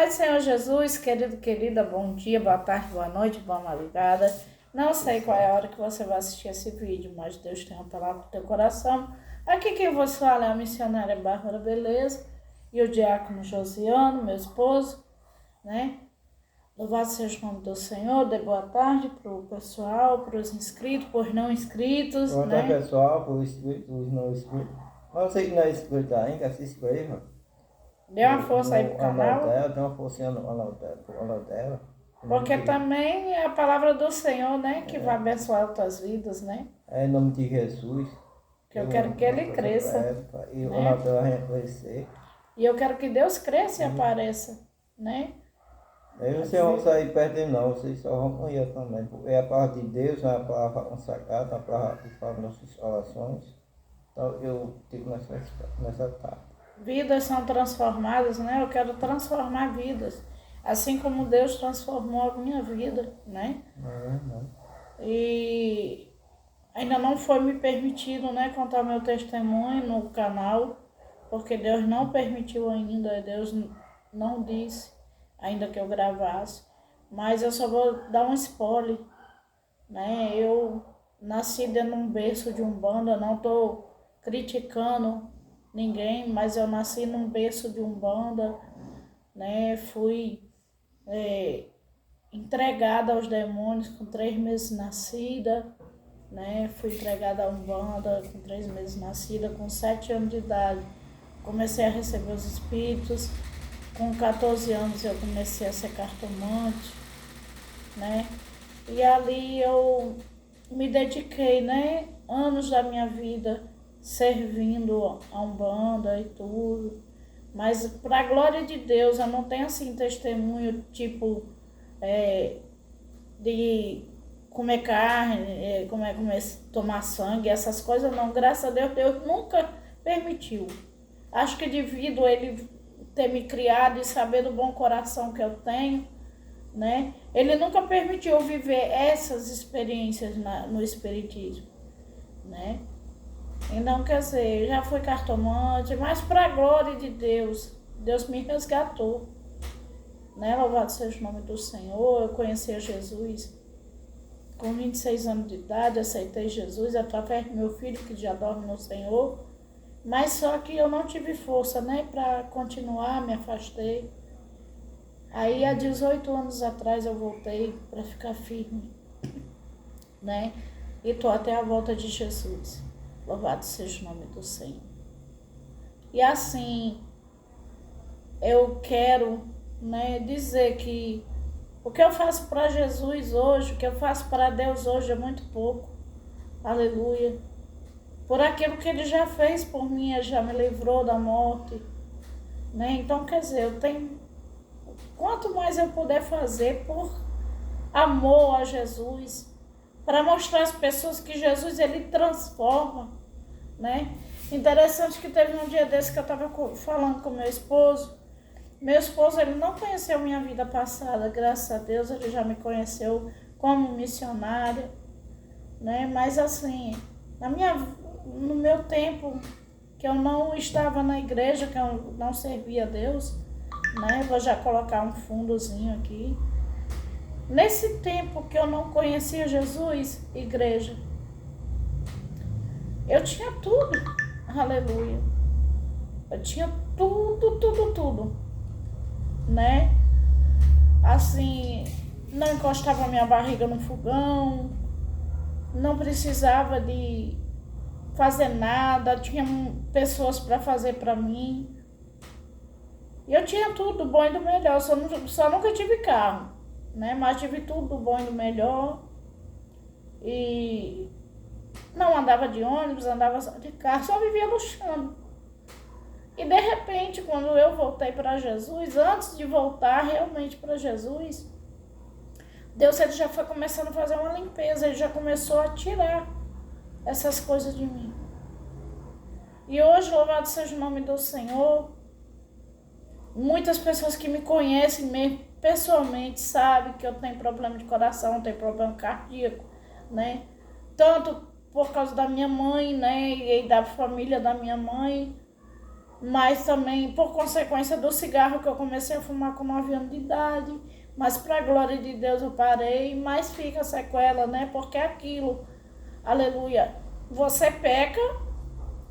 Pai do Senhor Jesus, querido, querida, bom dia, boa tarde, boa noite, boa madrugada. Não sei qual é a hora que você vai assistir esse vídeo, mas Deus tem uma palavra no teu coração. Aqui quem vos fala é a missionária Bárbara Beleza e o diácono Josiano, meu esposo, né? Louvado seja o nome do Senhor. Dê boa tarde para o pessoal, para os inscritos, para os não inscritos, Boa né? tarde, pessoal, para os inscritos, os não inscritos. Mas você que não é inscrito ainda, se inscreva. Dê uma força aí pro canal. Dê uma forcinha no canal dela. Porque também é a palavra do Senhor, né? Que vai abençoar as tuas vidas, né? É em nome de Jesus. Que eu quero que ele cresça. E o né? canal dela vai crescer. E eu quero que Deus cresça e apareça, né? Aí vocês vão sair perdendo não, vocês só vão conhecer também. Porque é a palavra de Deus, é a palavra consagrada, a palavra que fala nossas orações. Então eu digo nessa etapa. Vidas são transformadas, né? Eu quero transformar vidas. Assim como Deus transformou a minha vida, né? E ainda não foi me permitido, né, contar meu testemunho no canal, porque Deus não permitiu ainda, Deus não disse ainda que eu gravasse. Mas eu só vou dar um spoiler, né? Eu nasci dentro de um berço de Umbanda, não estou criticando ninguém, mas eu nasci num berço de Umbanda, né? Fui entregada aos demônios com 3 meses nascida, né? Fui entregada a Umbanda com 3 meses nascida, com 7 anos de idade. Comecei a receber os espíritos. Com 14 anos eu comecei a ser cartomante, né? E ali eu me dediquei, né? Anos da minha vida servindo a Umbanda e tudo. Mas para a glória de Deus, eu não tenho assim testemunho tipo de comer carne, comer, tomar sangue, essas coisas não. Graças a Deus, Deus nunca permitiu. Acho que devido a Ele ter me criado e saber do bom coração que eu tenho, né? Ele nunca permitiu eu viver essas experiências no espiritismo, né? Então, quer dizer, eu já fui cartomante, mas para a glória de Deus, Deus me resgatou, né? Louvado seja o nome do Senhor. Eu conheci a Jesus com 26 anos de idade, aceitei Jesus através do meu filho que já dorme no Senhor, mas só que eu não tive força, né, para continuar, me afastei. Aí há 18 anos atrás eu voltei para ficar firme, né? E tô até a volta de Jesus. Louvado seja o nome do Senhor. E assim, eu quero, né, dizer que o que eu faço para Jesus hoje, o que eu faço para Deus hoje é muito pouco. Aleluia. Por aquilo que Ele já fez por mim, Ele já me livrou da morte, né? Então, quer dizer, eu tenho... Quanto mais eu puder fazer por amor a Jesus, para mostrar às pessoas que Jesus, Ele transforma, né? Interessante que teve um dia desse que eu estava falando com meu esposo. Meu esposo, ele não conheceu minha vida passada, graças a Deus, ele já me conheceu como missionária, né? Mas assim, no meu tempo que eu não estava na igreja, que eu não servia a Deus, né? Vou já colocar um fundozinho aqui. Nesse tempo que eu não conhecia Jesus, igreja, eu tinha tudo, aleluia. Eu tinha tudo, né? Assim, não encostava minha barriga no fogão, não precisava de fazer nada, tinha pessoas para fazer para mim. E eu tinha tudo do bom e do melhor, só nunca tive carro, né? Mas tive tudo do bom e do melhor. E não andava de ônibus, andava de carro, só vivia luxando. E de repente, quando eu voltei para Jesus, antes de voltar realmente para Jesus, Deus, ele já foi começando a fazer uma limpeza, ele já começou a tirar essas coisas de mim. E hoje, louvado seja o nome do Senhor, muitas pessoas que me conhecem mesmo pessoalmente sabem que eu tenho problema de coração, tenho problema cardíaco, né? Tanto por causa da minha mãe, né, e da família da minha mãe, mas também por consequência do cigarro que eu comecei a fumar com 9 anos de idade, mas para a glória de Deus eu parei, mas fica sequela, né? Porque é aquilo, aleluia, você peca,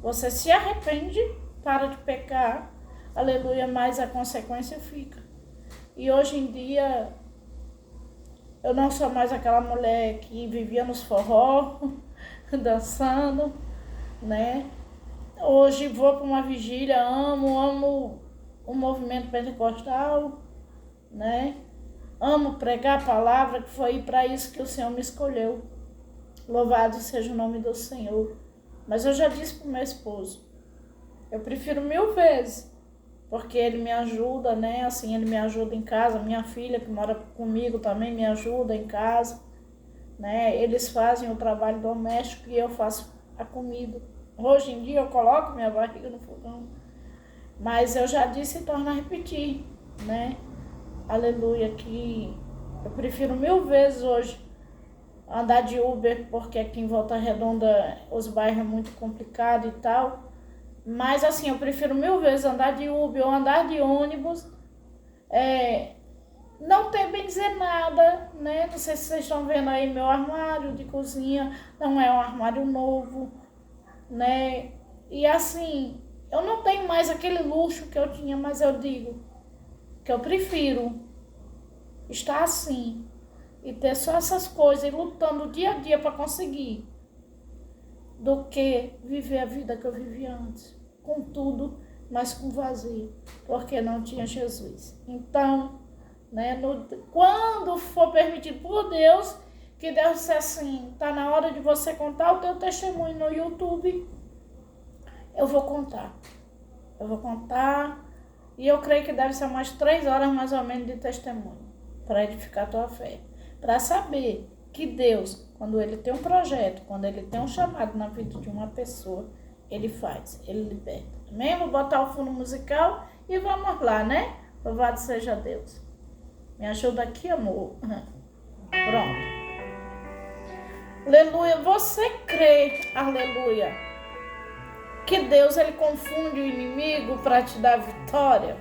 você se arrepende, para de pecar, aleluia, mas a consequência fica. E hoje em dia, eu não sou mais aquela mulher que vivia nos forró, dançando, né? Hoje vou para uma vigília, amo o movimento pentecostal, né? Amo pregar a palavra, que foi para isso que o Senhor me escolheu. Louvado seja o nome do Senhor. Mas eu já disse para o meu esposo, eu prefiro 1000 vezes, porque ele me ajuda, né? Assim, ele me ajuda em casa, minha filha que mora comigo também me ajuda em casa, né? Eles fazem o trabalho doméstico e eu faço a comida. Hoje em dia eu coloco minha barriga no fogão, mas eu já disse e torno a repetir, né? Aleluia, que eu prefiro 1000 vezes hoje andar de Uber, porque aqui em Volta Redonda os bairros é muito complicado e tal. Mas assim, eu prefiro 1000 vezes andar de Uber ou andar de ônibus. Não tem bem dizer nada, né? Não sei se vocês estão vendo aí meu armário de cozinha, não é um armário novo, né? E assim, eu não tenho mais aquele luxo que eu tinha, mas eu digo que eu prefiro estar assim e ter só essas coisas e lutando dia a dia para conseguir, do que viver a vida que eu vivia antes, com tudo, mas com vazio, porque não tinha Jesus. Então, né, quando for permitido por Deus, que Deus disse assim, tá na hora de você contar o teu testemunho no YouTube, eu vou contar, e eu creio que deve ser umas 3 horas mais ou menos de testemunho, para edificar a tua fé, para saber que Deus, quando Ele tem um projeto, quando Ele tem um chamado na vida de uma pessoa, Ele faz, Ele liberta. Amém? Vou botar o fundo musical e vamos lá, né? Louvado seja Deus. Me ajuda aqui, amor. Pronto. Aleluia. Você crê, aleluia, que Deus Ele confunde o inimigo para te dar vitória?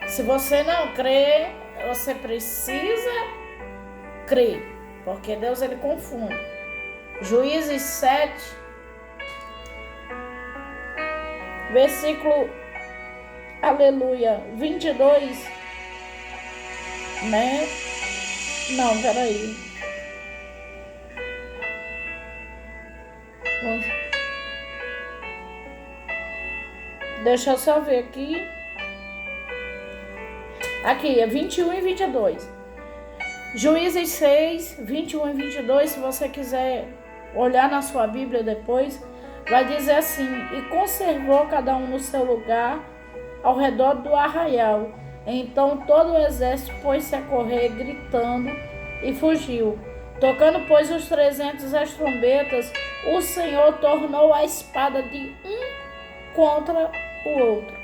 Se você não crê, você precisa crer, porque Deus Ele confunde. Juízes 7, versículo, aleluia, 22, né? Não, peraí. Deixa eu só ver aqui. Aqui, é 21 e 22. Juízes 6, 21 e 22, se você quiser olhar na sua Bíblia depois, vai dizer assim: e conservou cada um no seu lugar ao redor do arraial. Então todo o exército pôs-se a correr, gritando, e fugiu. Tocando, pois, os 300 as trombetas, o Senhor tornou a espada de um contra o outro,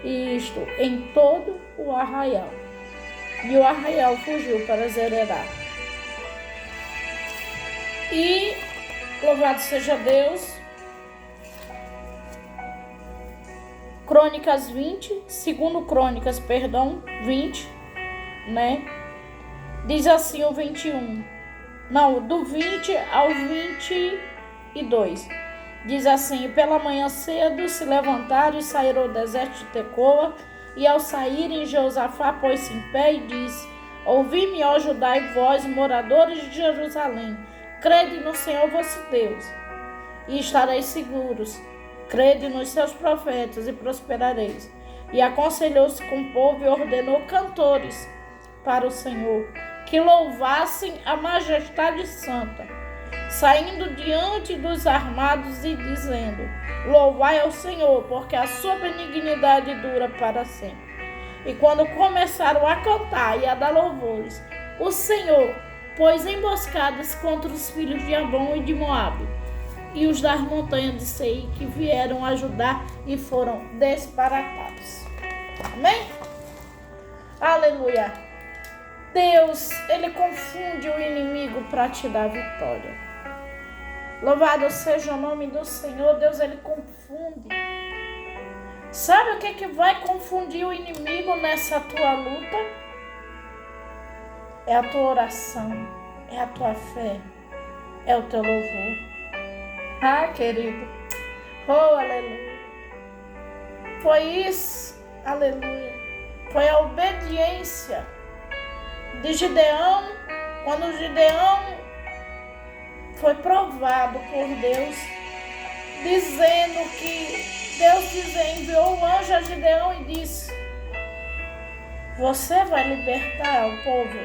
e isto em todo o arraial. E o arraial fugiu para Zererá. E louvado seja Deus. Crônicas 20, segundo Crônicas, 20, né? Diz assim o 21. Não, do 20 ao 22. Diz assim: pela manhã cedo se levantaram e saíram ao deserto de Tecoa, e ao saírem Jeosafá pôs-se em pé e disse: ouvi-me, ó Judá, e vós, moradores de Jerusalém, crede no Senhor vosso Deus, e estareis seguros. Crede nos seus profetas e prosperareis. E aconselhou-se com o povo e ordenou cantores para o Senhor, que louvassem a majestade santa, saindo diante dos armados e dizendo: louvai ao Senhor, porque a sua benignidade dura para sempre. E quando começaram a cantar e a dar louvores, o Senhor pôs emboscadas contra os filhos de Amon e de Moabe, e os das montanhas de Seir, que vieram ajudar e foram desbaratados. Amém? Aleluia. Deus, Ele confunde o inimigo para te dar vitória. Louvado seja o nome do Senhor. Deus, Ele confunde. Sabe o que vai confundir o inimigo nessa tua luta? É a tua oração, é a tua fé, é o teu louvor. Ah, querido, oh, aleluia. Foi isso, aleluia. Foi a obediência de Gideão, quando Gideão foi provado por Deus, dizendo que Deus enviou o anjo a Gideão e disse: você vai libertar o povo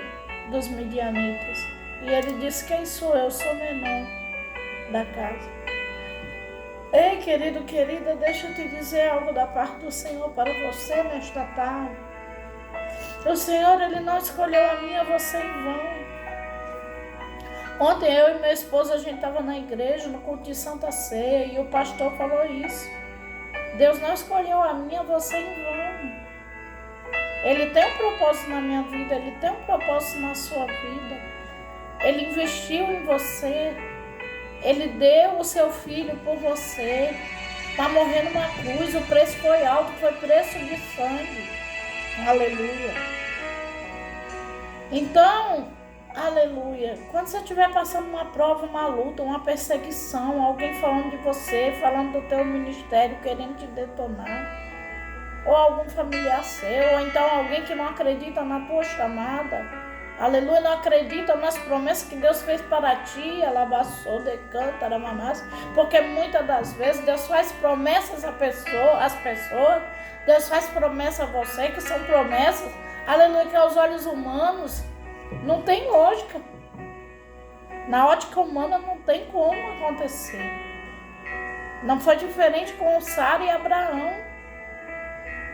dos midianitas. E ele disse: quem sou eu? Sou menor da casa. Ei, querido, querida, deixa eu te dizer algo da parte do Senhor para você nesta tarde. O Senhor, Ele não escolheu a mim e a você em vão. Ontem eu e meu esposo, a gente estava na igreja, no culto de Santa Ceia, e o pastor falou isso. Deus não escolheu a mim e a você em vão. Ele tem um propósito na minha vida, Ele tem um propósito na sua vida. Ele investiu em você. Ele deu o seu filho por você, para morrer numa cruz. O preço foi alto, foi preço de sangue. Aleluia. Então, aleluia, quando você estiver passando uma prova, uma luta, uma perseguição, alguém falando de você, falando do teu ministério, querendo te detonar, ou algum familiar seu, ou então alguém que não acredita na tua chamada, aleluia, não acredita nas promessas que Deus fez para ti, alabaçou, decanta, aramamás, porque muitas das vezes Deus faz promessas às pessoas, Deus faz promessas a você, que são promessas, aleluia, que aos olhos humanos não tem lógica. Na ótica humana não tem como acontecer. Não foi diferente com Sara e Abraão.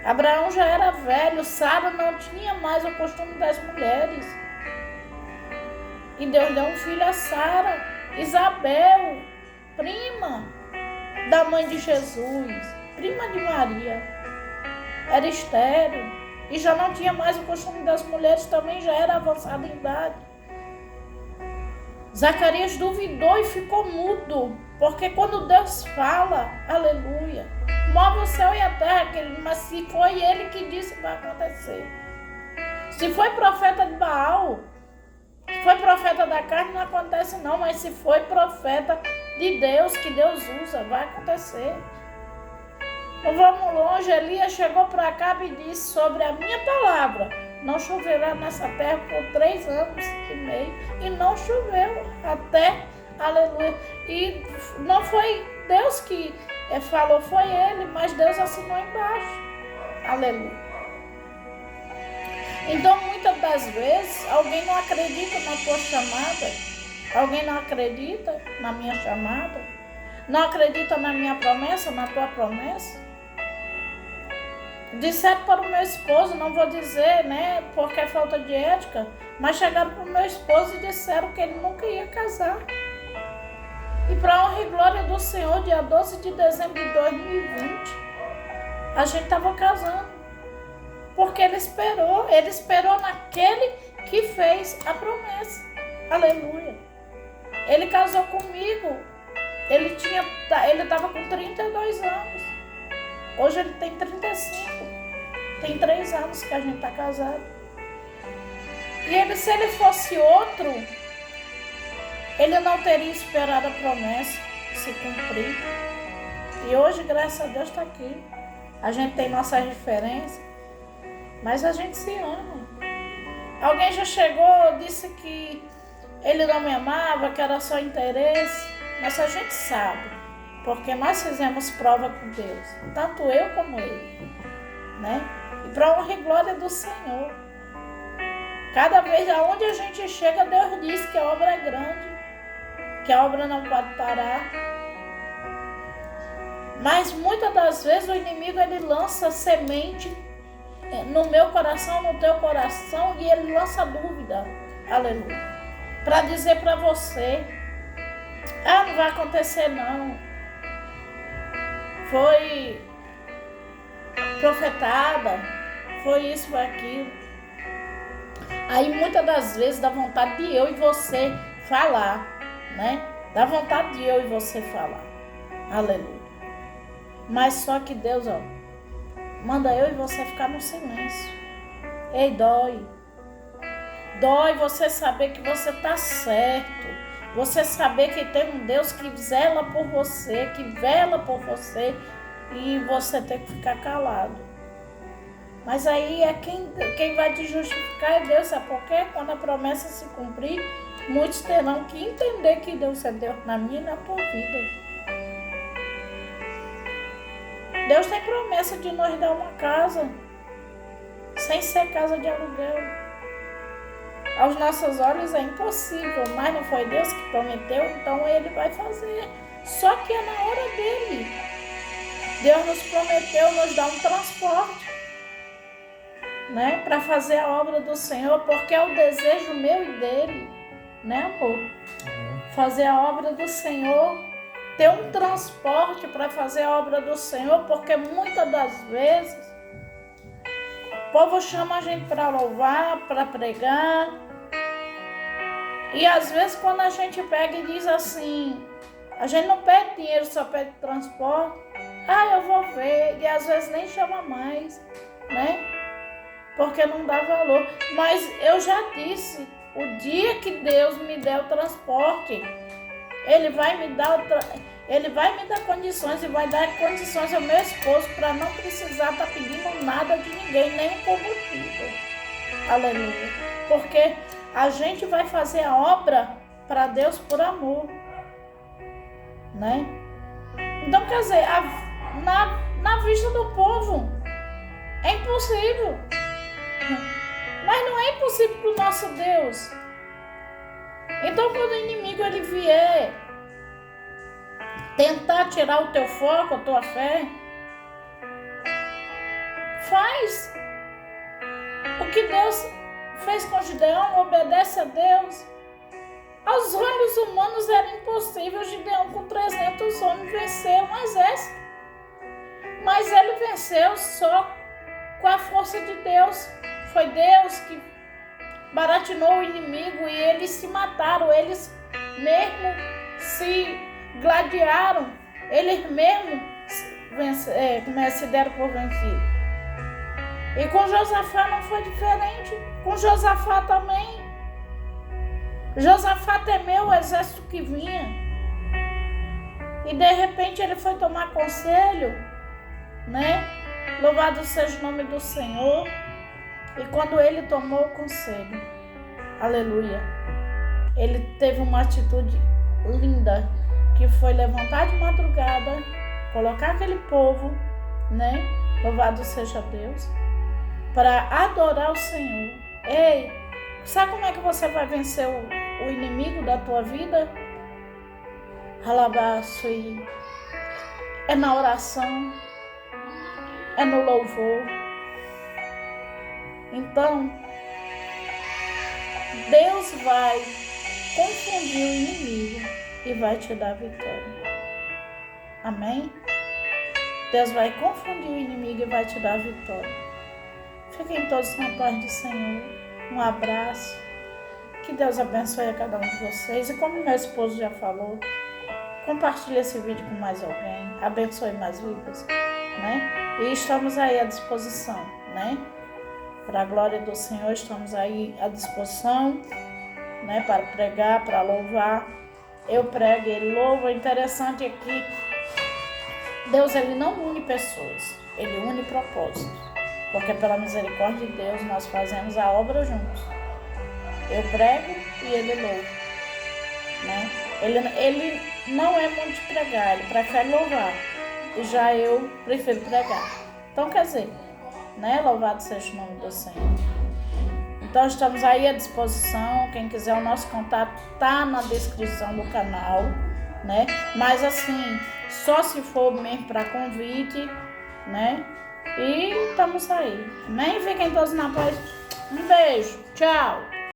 Abraão já era velho, Sara não tinha mais o costume das mulheres. E Deus deu um filho a Sara, Isabel, prima da mãe de Jesus, prima de Maria. Era estéril e já não tinha mais o costume das mulheres, também já era avançada em idade. Zacarias duvidou e ficou mudo, porque quando Deus fala, aleluia, move o céu e a terra, mas se foi Ele que disse, vai acontecer. Se foi profeta de Baal, se foi profeta da carne, não acontece não, mas se foi profeta de Deus, que Deus usa, vai acontecer. Não vamos longe, Elias chegou para Acabe e disse: sobre a minha palavra, não choverá nessa terra por 3 anos e meio. E não choveu até, aleluia. E não foi Deus que falou, foi ele, mas Deus assinou embaixo. Aleluia. Então, muitas das vezes, alguém não acredita na tua chamada, alguém não acredita na minha chamada, não acredita na minha promessa, na tua promessa. Disseram para o meu esposo, não vou dizer, né, porque é falta de ética, mas chegaram para o meu esposo e disseram que ele nunca ia casar. E para a honra e glória do Senhor, dia 12 de dezembro de 2020, a gente estava casando. Porque ele esperou naquele que fez a promessa. Aleluia. Ele casou comigo, ele estava com 32 anos. Hoje ele tem 35. Tem 3 anos que a gente está casado. E se ele fosse outro, ele não teria esperado a promessa se cumprir. E hoje, graças a Deus, está aqui. A gente tem nossas diferenças, mas a gente se ama. Alguém já chegou, disse que ele não me amava, que era só interesse. Mas a gente sabe, porque nós fizemos prova com Deus, tanto eu como ele, né? E para a honra e glória do Senhor. Cada vez aonde a gente chega, Deus diz que a obra é grande, que a obra não pode parar. Mas muitas das vezes o inimigo ele lança semente no meu coração, no teu coração, e ele lança dúvida, aleluia, para dizer para você: não vai acontecer não, foi profetada, foi isso, foi aquilo. Aí muitas das vezes dá vontade de eu e você falar, né? Dá vontade de eu e você falar, aleluia. Mas só que Deus, manda eu e você ficar no silêncio. Ei, dói. Dói você saber que você está certo. Você saber que tem um Deus que zela por você, que vela por você, e você tem que ficar calado. Mas aí é quem vai te justificar é Deus, sabe por quê? Quando a promessa se cumprir, muitos terão que entender que Deus é Deus na minha e na tua vida. Deus tem promessa de nos dar uma casa, sem ser casa de aluguel. Aos nossos olhos é impossível, mas não foi Deus que prometeu, então Ele vai fazer. Só que é na hora dele. Deus nos prometeu nos dar um transporte, né, para fazer a obra do Senhor, porque é o desejo meu e dele, né, amor? Fazer a obra do Senhor, ter um transporte para fazer a obra do Senhor, porque muitas das vezes o povo chama a gente para louvar, para pregar, e às vezes quando a gente pega e diz assim, a gente não pede dinheiro, só pede transporte, eu vou ver, e às vezes nem chama mais, né? Porque não dá valor. Mas eu já disse, o dia que Deus me der o transporte, Ele vai me dar condições e vai dar condições ao meu esposo para não precisar estar pedindo nada de ninguém, nem um combustível. Aleluia. Porque a gente vai fazer a obra para Deus por amor, né? Então, quer dizer, na vista do povo, é impossível. Mas não é impossível para o nosso Deus. Então, quando o inimigo ele vier tentar tirar o teu foco, a tua fé, faz o que Deus fez com Gideão, obedece a Deus. Aos olhos humanos era impossível Gideão com 300 homens vencer um exército. Mas ele venceu só com a força de Deus. Foi Deus que baratinou o inimigo e eles se mataram, eles mesmo se gladiaram, eles mesmo se deram por vencidos. E com Josafá não foi diferente. Com Josafá também. Josafá temeu o exército que vinha. E de repente ele foi tomar conselho, né? Louvado seja o nome do Senhor. E quando ele tomou o conselho, aleluia, ele teve uma atitude linda, que foi levantar de madrugada, colocar aquele povo, né? Louvado seja Deus, para adorar o Senhor. Ei, sabe como é que você vai vencer o inimigo da tua vida? Alabaço, é na oração, é no louvor. Então, Deus vai confundir o inimigo e vai te dar vitória. Amém? Deus vai confundir o inimigo e vai te dar vitória. Fiquem todos na paz do Senhor. Um abraço. Que Deus abençoe a cada um de vocês. E como meu esposo já falou, compartilhe esse vídeo com mais alguém. Abençoe mais vidas, né? E estamos aí à disposição, né? Para a glória do Senhor, estamos aí à disposição, né? Para pregar, para louvar. Eu prego, Ele louva. O interessante é que Deus, Ele não une pessoas, Ele une propósitos. Porque pela misericórdia de Deus, nós fazemos a obra juntos. Eu prego e Ele louva, né? Ele não é muito de pregar, Ele prefere louvar. E já eu prefiro pregar. Então, quer dizer, né? Louvado seja o nome do Senhor. Então, estamos aí à disposição. Quem quiser, o nosso contato está na descrição do canal, né? Mas, assim, só se for mesmo para convite, né? E estamos aí. Amém? Fiquem todos na paz. Um beijo. Tchau.